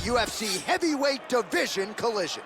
UFC heavyweight division collision.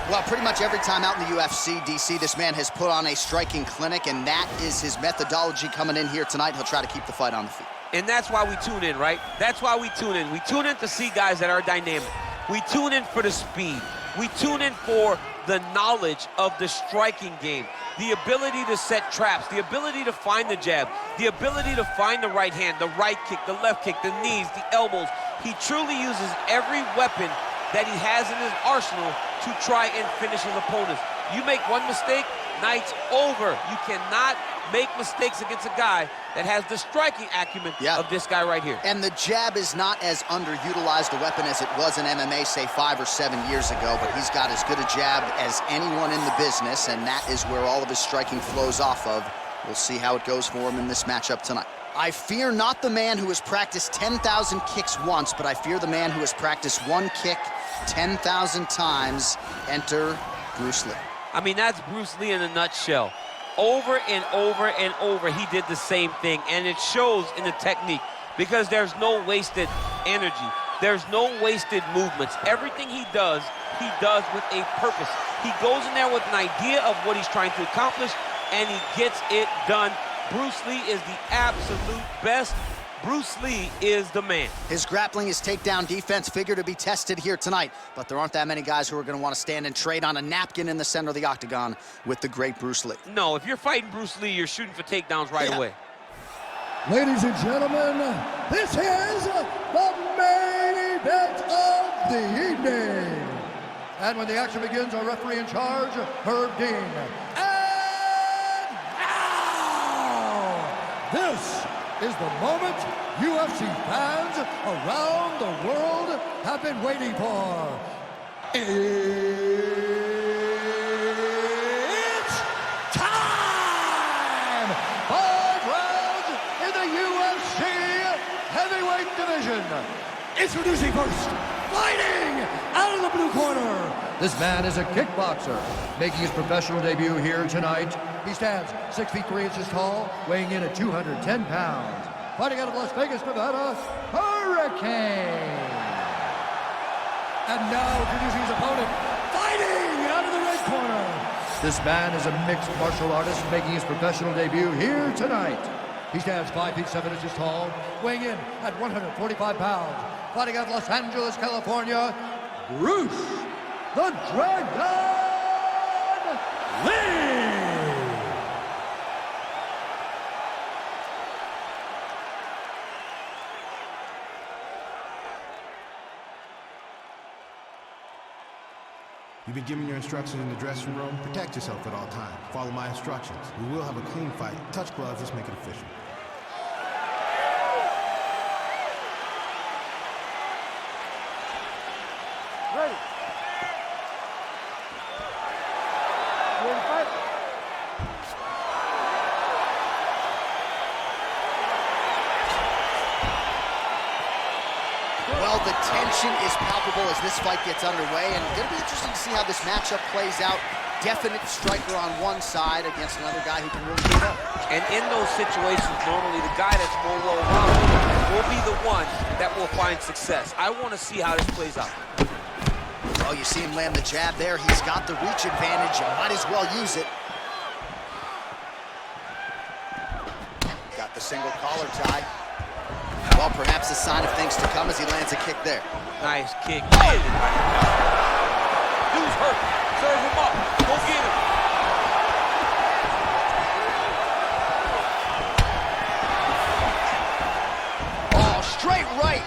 Well, pretty much every time out in the UFC, DC, this man has put on a striking clinic, and that is his methodology coming in here tonight. He'll try to keep the fight on the feet. And that's why we tune in, right? That's why we tune in. We tune in to see guys that are dynamic. We tune in for the speed. We tune in for the knowledge of the striking game, the ability to set traps, the ability to find the jab, the ability to find the right hand, the right kick, the left kick, the knees, the elbows. He truly uses every weapon that he has in his arsenal to try and finish his opponents. You make one mistake, night's over. You cannot make mistakes against a guy that has the striking acumen of this guy right here. And the jab is not as underutilized a weapon as it was in MMA, say 5 or 7 years ago, but he's got as good a jab as anyone in the business, and that is where all of his striking flows off of. We'll see how it goes for him in this matchup tonight. I fear not the man who has practiced 10,000 kicks once, but I fear the man who has practiced one kick 10,000 times. Enter Bruce Lee. I mean, that's Bruce Lee in a nutshell. Over and over and over, he did the same thing, and it shows in the technique because there's no wasted energy. There's no wasted movements. Everything he does with a purpose. He goes in there with an idea of what he's trying to accomplish, and he gets it done. Bruce Lee is the absolute best. Bruce Lee is the man. His grappling, his takedown defense figure to be tested here tonight, but there aren't that many guys who are going to want to stand and trade on a napkin in the center of the octagon with the great Bruce Lee. No, if you're fighting Bruce Lee, you're shooting for takedowns right away. Ladies and gentlemen, this is the main event of the evening. And when the action begins, our referee in charge, Herb Dean. And now, this is the moment UFC fans around the world have been waiting for. It's time! 5 rounds in the UFC heavyweight division. Introducing first, fighting out of the blue corner. This man is a kickboxer, making his professional debut here tonight. He stands 6 feet 3 inches tall, weighing in at 210 pounds. Fighting out of Las Vegas, Nevada, Hurricane. And now introducing his opponent, fighting out of the red corner. This man is a mixed martial artist, making his professional debut here tonight. He stands 5 feet 7 inches tall, weighing in at 145 pounds. Fighting out of Los Angeles, California, Bruce the Dragon Lee! You've been given your instructions in the dressing room. Protect yourself at all times. Follow my instructions. We will have a clean fight. Touch gloves, let's make it official. Ready. You ready to fight? Well, the tension is palpable as this fight gets underway, and it's going to be interesting to see how this matchup plays out. Definite striker on one side against another guy who can really beat up. And in those situations, normally the guy that's more well-rounded will be the one that will find success. I want to see how this plays out. Oh, you see him land the jab there. He's got the reach advantage. You might as well use it. Got the single collar tie. Well, perhaps a sign of things to come as he lands a kick there. Nice kick. Landed right now. Dude's hurt. Serve him up. Go get him. Oh, straight right.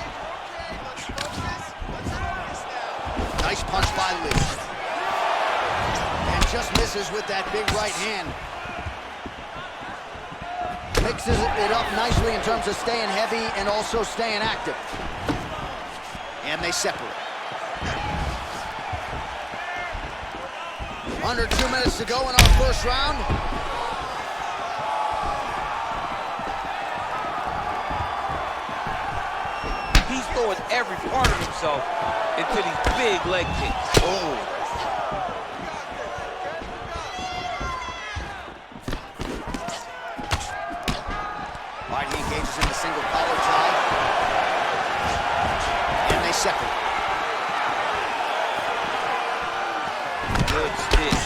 Nice punch by Lee. And just misses with that big right hand. Mixes it up nicely in terms of staying heavy and also staying active. And they separate. Under 2 minutes to go in our first round. He's throwing every part of himself into these big leg kicks. Oh. All right, he engages in the single collar tie. And they separate. Good stitch.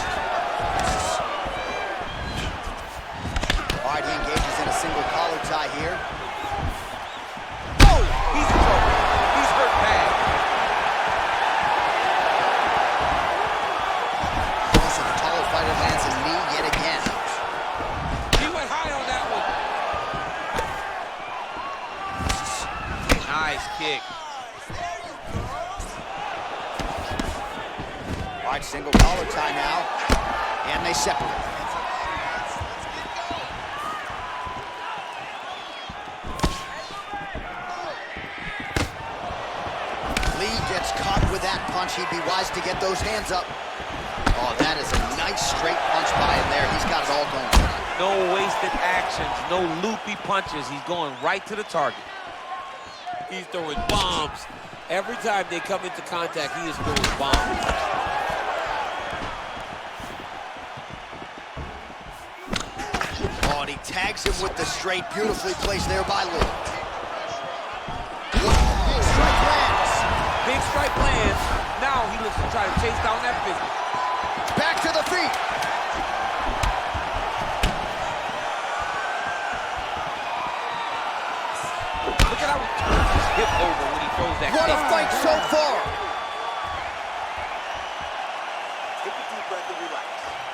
All right, he engages in a single collar tie here. Oh, he's in trouble. He's hurt bad. So the taller fighter lands a knee yet again. He went high on that one. Nice kick. All right, single collar tie now. And they separate. Lee gets caught with that punch. He'd be wise to get those hands up. Oh, that is a nice straight punch by him there. He's got it all going tonight. No wasted actions, no loopy punches. He's going right to the target. He's throwing bombs. Every time they come into contact, he is throwing bombs. Oh, and he tags him with the straight. Beautifully placed there by Lee. Strike lands. Big strike lands. Now he looks to try to chase down that figure. Back to the feet. Look at how he turns his hip over when he throws that What kick. a fight so far. Take a deep breath and relax.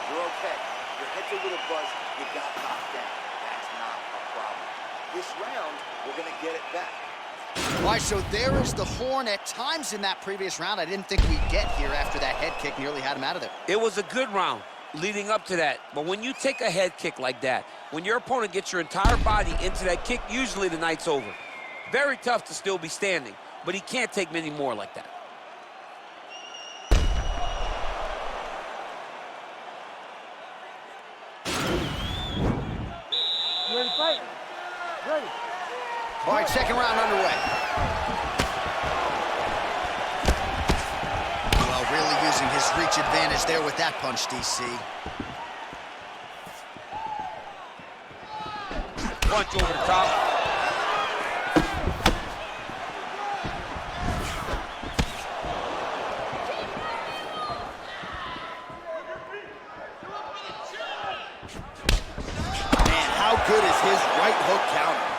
You're okay. Your head's a little buzzed. You got knocked down. That's not a problem. This round, we're going to get it back. All right, so there is the horn. At times in that previous round, I didn't think we'd get here after that head kick nearly had him out of there. It was a good round leading up to that. But when you take a head kick like that, when your opponent gets your entire body into that kick, usually the night's over. Very tough to still be standing, but he can't take many more like that. You ready to fight? Ready. All right, second round underway. Well, really using his reach advantage there with that punch, DC. Punch over the top. Man, how good is his right hook counter?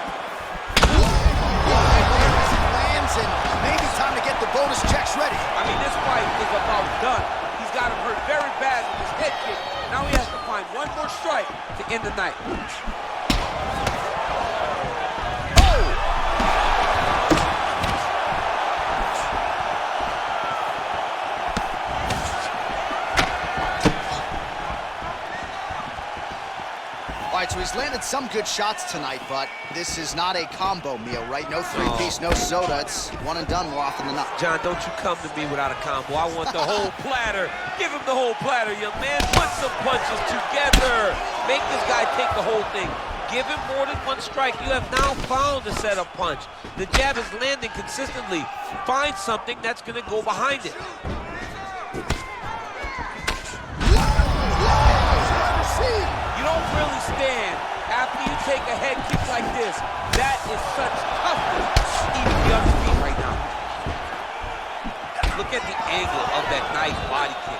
Lands, and maybe time to get the bonus checks ready. I mean, this fight is about done. He's got him hurt very bad with his head kick. Now he has to find one more strike to end the night. All right, so he's landed some good shots tonight, but this is not a combo meal, right? No three-piece, no soda. It's one and done more often than not. John, don't you come to me without a combo. I want the whole platter. Give him the whole platter, young man. Put some punches together. Make this guy take the whole thing. Give him more than one strike. You have now found a setup punch. The jab is landing consistently. Find something that's going to go behind it. You don't really stand after you take a head kick like this. That is such toughness to even be on his feet right now. Look at the angle of that nice body kick.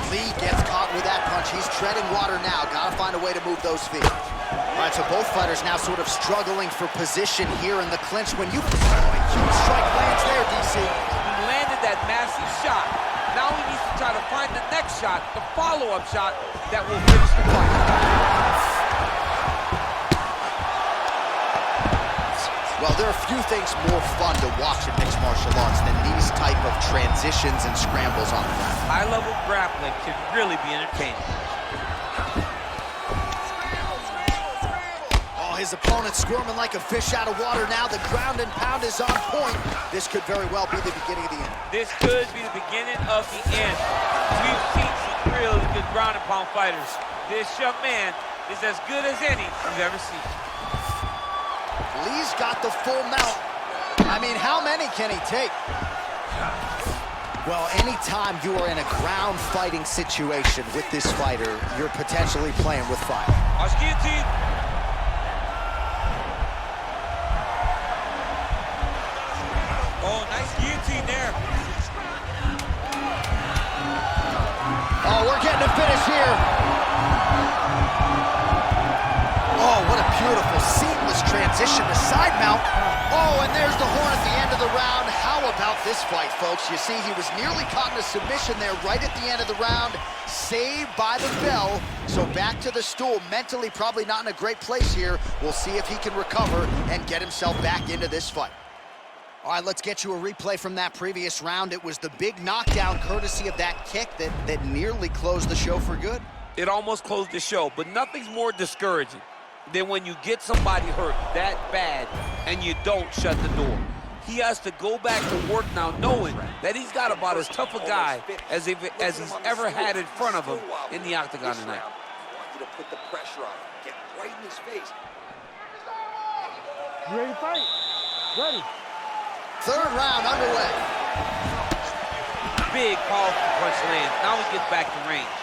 Lee gets caught with that punch. He's treading water now. Gotta find a way to move those feet. All right, so both fighters now sort of struggling for position here in the clinch. When you... huge strike lands there, DC. He landed that massive shot. Now he needs to try to find the next shot, the follow-up shot that will finish the fight. Well, there are few things more fun to watch in mixed martial arts than these type of transitions and scrambles on the ground. High-level grappling can really be entertaining. Oh, his opponent squirming like a fish out of water now. The ground and pound is on point. This could very well be the beginning of the end. This could be the beginning of the end. We've seen some really good ground and pound fighters. This young man is as good as any we've ever seen. Lee's got the full mount. I mean, how many can he take? Well, anytime you are in a ground fighting situation with this fighter, you're potentially playing with fire. Watch guillotine. finish here. Oh, what a beautiful, seamless transition to side mount. Oh, and there's the horn at the end of the round. How about this fight, folks? You see, he was nearly caught in a submission there right at the end of the round. Saved by the bell. So back to the stool. Mentally, probably not in a great place here. We'll see if he can recover and get himself back into this fight. All right, let's get you a replay from that previous round. It was the big knockdown courtesy of that kick that nearly closed the show for good. It almost closed the show, but nothing's more discouraging than when you get somebody hurt that bad and you don't shut the door. He has to go back to work now knowing that he's got about as tough a guy as he's ever had in front of him in the octagon tonight. I want you to put the pressure on him. Get right in his face. You ready to fight? Ready. Third round underway. Big, powerful punch lands. Now he gets back to range.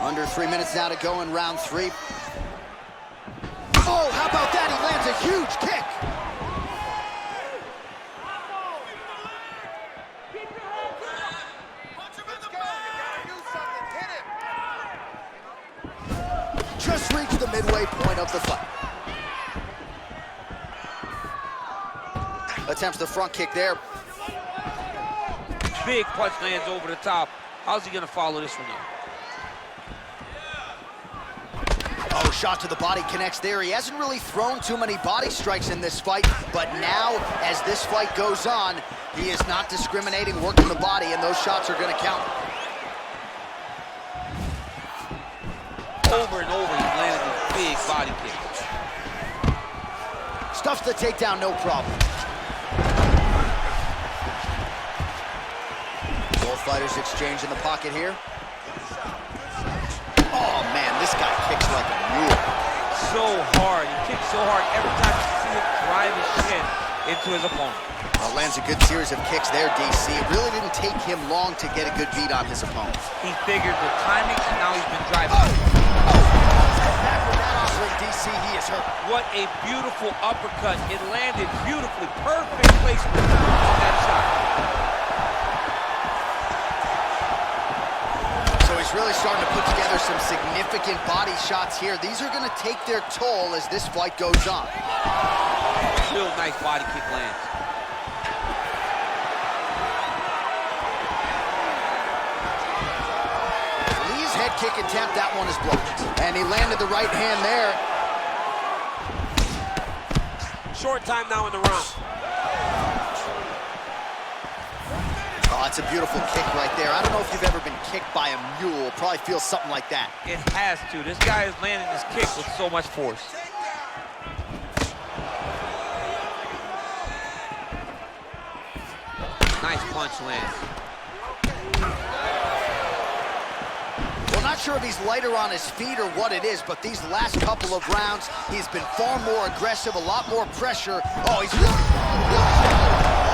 Under 3 minutes now to go in round 3. Oh, how about that? He lands a huge kick. Just reached the midway point of the fight. Attempts the front kick there. Big punch lands over the top. How's he gonna follow this one up? Oh, shot to the body connects there. He hasn't really thrown too many body strikes in this fight, but now, as this fight goes on, he is not discriminating, working the body, and those shots are gonna count. Over and over, he's landed these big body kicks. Stuffs the takedown, no problem. Both fighters exchange in the pocket here. Oh, man, this guy kicks like a mule. So hard. He kicks so hard every time you see him drive his shin into his opponent. Well, lands a good series of kicks there, DC. It really didn't take him long to get a good beat on his opponent. He figured the timing, and now he's been driving. Back with that offering, DC, he is hurt. What a beautiful uppercut. It landed beautifully. Perfect placement on that shot. So he's really starting to put together some significant body shots here. These are going to take their toll as this fight goes on. Real nice body kick lands. Lee's head kick attempt, that one is blocked. And he landed the right hand there. Short time now in the round. Oh, that's a beautiful kick right there. I don't know if you've ever been kicked by a mule. Probably feels something like that. It has to. This guy is landing his kick with so much force. Nice punch lands. Well, not sure if he's lighter on his feet or what it is, but these last couple of rounds, he's been far more aggressive, a lot more pressure. Oh, he's...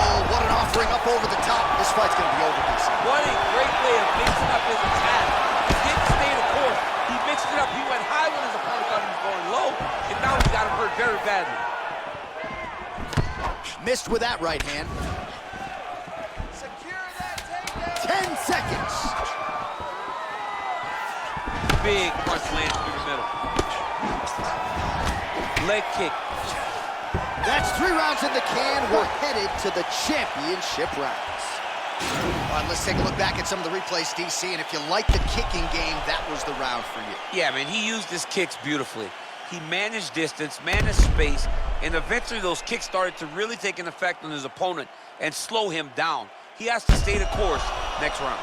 Oh, what an offering up over the top. This fight's going to be over, DC. What a great way of mixing up his attack. He didn't stay the course. He mixed it up. He went high when his opponent thought he was going low, and now he's got him hurt very badly. Missed with that right hand. 10 seconds. Big punch lands through the middle. Leg kick. That's 3 rounds in the can. We're headed to the championship rounds. All right, let's take a look back at some of the replays, DC, and if you like the kicking game, that was the round for you. Yeah, man, he used his kicks beautifully. He managed distance, managed space, and eventually those kicks started to really take an effect on his opponent and slow him down. He has to stay the course next round.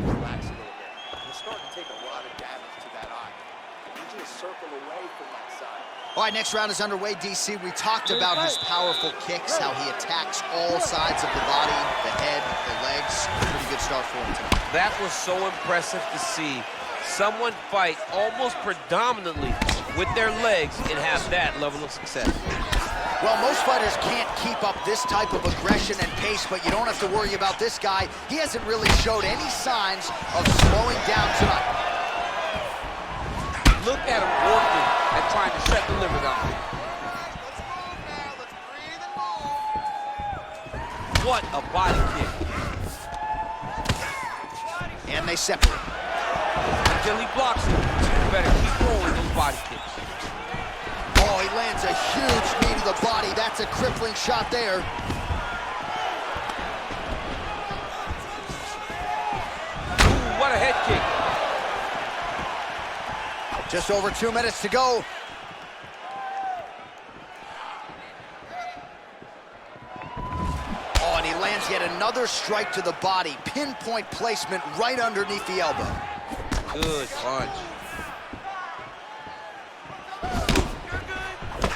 Relax a little bit. You're starting to take a lot of damage to that eye. I need you to circle away from that side. All right, next round is underway, DC. We talked about his powerful kicks, how he attacks all sides of the body, the head, the legs. Pretty good start for him tonight. That was so impressive to see someone fight almost predominantly with their legs and have that level of success. Well, most fighters can't keep up this type of aggression and pace, but you don't have to worry about this guy. He hasn't really showed any signs of slowing down tonight. Look at him working and trying to shut the liver down. What a body kick. they separate. Until he blocks it, you better keep throwing those body kicks. Oh, he lands a huge knee to the body. That's a crippling shot there. Ooh, what a head kick. Just over 2 minutes to go. Oh, and he lands yet another strike to the body. Pinpoint placement right underneath the elbow. Good punch.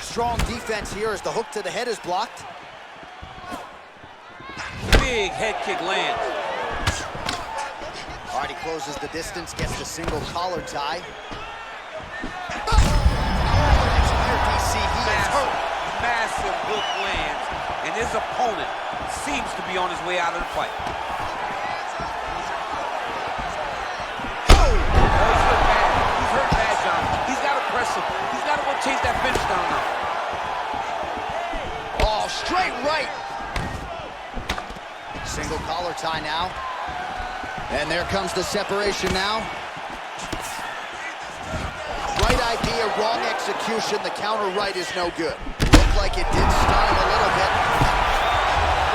Strong defense here as the hook to the head is blocked. Big head kick lands. All right, he closes the distance, gets the single collar tie. Massive hook lands, and his opponent seems to be on his way out of the fight. Oh, he's hurt bad. He's hurt bad, John. He's got to press him. He's got to go chase that finish down now. Oh, straight right. Single collar tie now. And there comes the separation now. Right idea, wrong execution. The counter right is no good. Looked like it did stun him a little bit.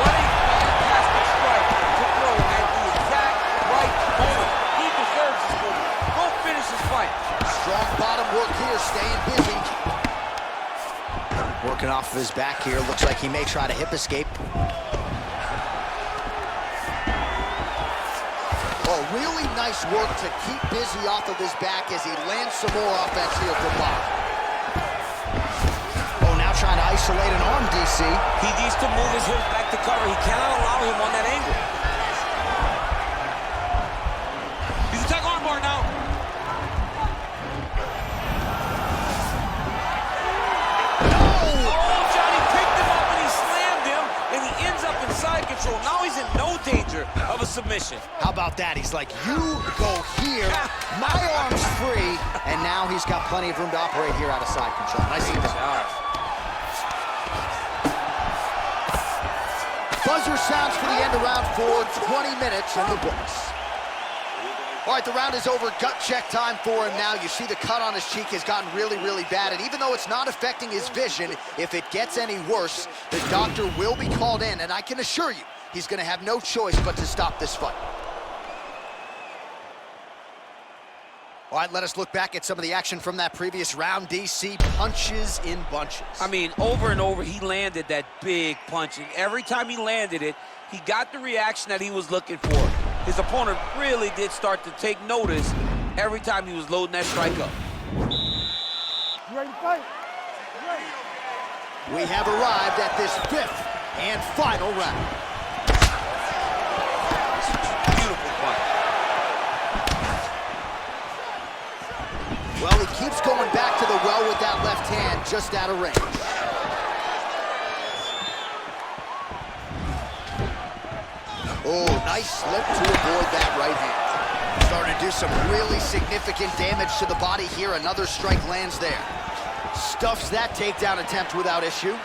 What a fantastic strike to throw at the exact right moment. He deserves this moment. Go finish this fight. Strong bottom work here, staying busy. Working off of his back here. Looks like he may try to hip escape. Oh, really nice work to keep busy off of his back as he lands some more offense here from Bob. Oh, now trying to isolate an arm, DC. He needs to move his hips back to cover. He cannot allow him on that angle. He's attacking armbar now. Oh, Johnny picked him up and he slammed him, and he ends up in side control. Now he's in no danger of a submission. How about that? He's like, you go here, my arm's free, and now he's got plenty of room to operate here out of side control. Nice job. Buzzer sounds for the end of round 4, 20 minutes in the books. All right, the round is over. Gut check time for him now. You see the cut on his cheek has gotten really, really bad, and even though it's not affecting his vision, if it gets any worse, the doctor will be called in, and I can assure you, he's gonna have no choice but to stop this fight. All right, let us look back at some of the action from that previous round. DC punches in bunches. I mean, over and over, he landed that big punch. And every time he landed it, he got the reaction that he was looking for. His opponent really did start to take notice every time he was loading that strike up. You ready to fight? Ready. We have arrived at this 5th and final round. Beautiful punch. Well, he keeps going back to the well with that left hand, just out of range. Oh, nice slip to avoid that right hand. Starting to do some really significant damage to the body here. Another strike lands there. Stuffs that takedown attempt without issue.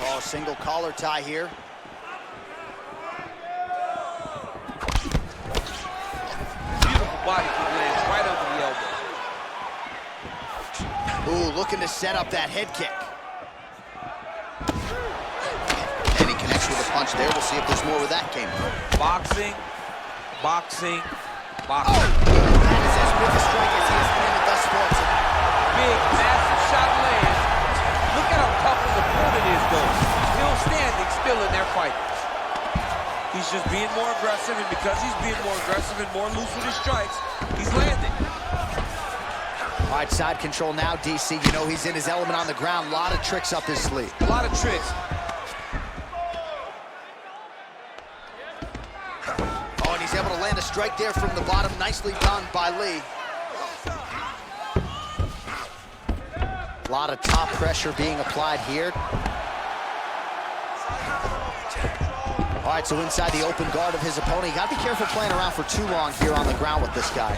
Oh, single collar tie here. Beautiful body kick lands right under the elbow. Ooh, looking to set up that head kick. And he connects with a punch there. We'll see if there's more where that came from. Boxing, boxing, boxing. Oh, that is as big a strike as he has landed thus far tonight. Big, massive shot lands. Look at how tough his opponent is, though. Still standing, still in their fight. He's just being more aggressive, and because he's being more aggressive and more loose with his strikes, he's landing. All right, side control now, DC. You know he's in his element on the ground. A lot of tricks up his sleeve. A lot of tricks. Oh, and he's able to land a strike there from the bottom. Nicely done by Lee. A lot of top pressure being applied here. All right, so inside the open guard of his opponent. You got to be careful playing around for too long here on the ground with this guy.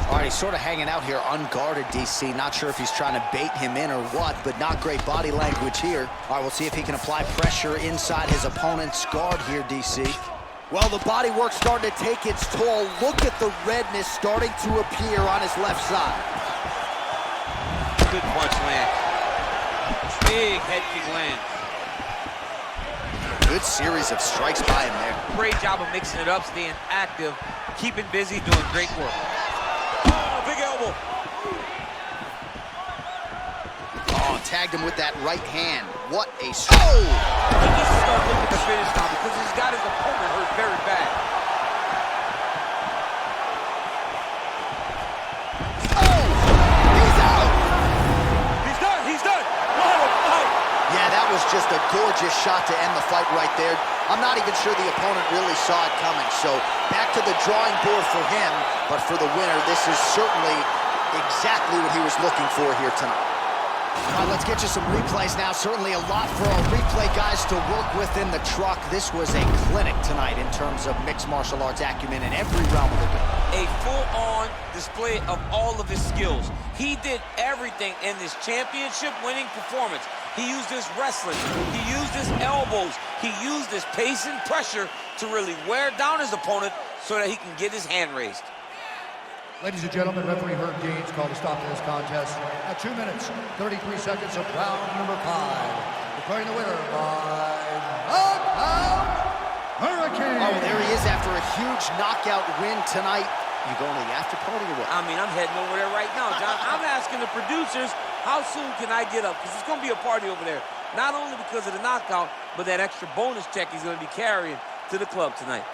All right, he's sort of hanging out here unguarded, DC. Not sure if he's trying to bait him in or what, but not great body language here. All right, we'll see if he can apply pressure inside his opponent's guard here, DC. Well, the body work starting to take its toll. Look at the redness starting to appear on his left side. Good punch lands. Big head kick lands. Good series of strikes by him there. Great job of mixing it up, staying active, keeping busy, doing great work. Oh, big elbow. Oh, tagged him with that right hand. What a... Oh! He needs to start looking to finish now because he's got his opponent hurt very bad. Oh! He's out! He's done, he's done. What a fight. Yeah, that was just a gorgeous shot to end the fight right there. I'm not even sure the opponent really saw it coming. So back to the drawing board for him, but for the winner, this is certainly exactly what he was looking for here tonight. All right, let's get you some replays now. Certainly a lot for our replay guys to work with in the truck. This was a clinic tonight in terms of mixed martial arts acumen in every realm of the game. A full-on display of all of his skills. He did everything in this championship-winning performance. He used his wrestling, he used his elbows, he used his pace and pressure to really wear down his opponent so that he can get his hand raised. Ladies and gentlemen, referee Herb Gaines called a stop to this contest at 2 minutes, 33 seconds of round number 5. Declaring the winner by knockout, Hurricane. Oh, there he is after a huge knockout win tonight. You going to the after party or what? I mean, I'm heading over there right now, John. I'm asking the producers, how soon can I get up? Because it's going to be a party over there. Not only because of the knockout, but that extra bonus check he's going to be carrying to the club tonight.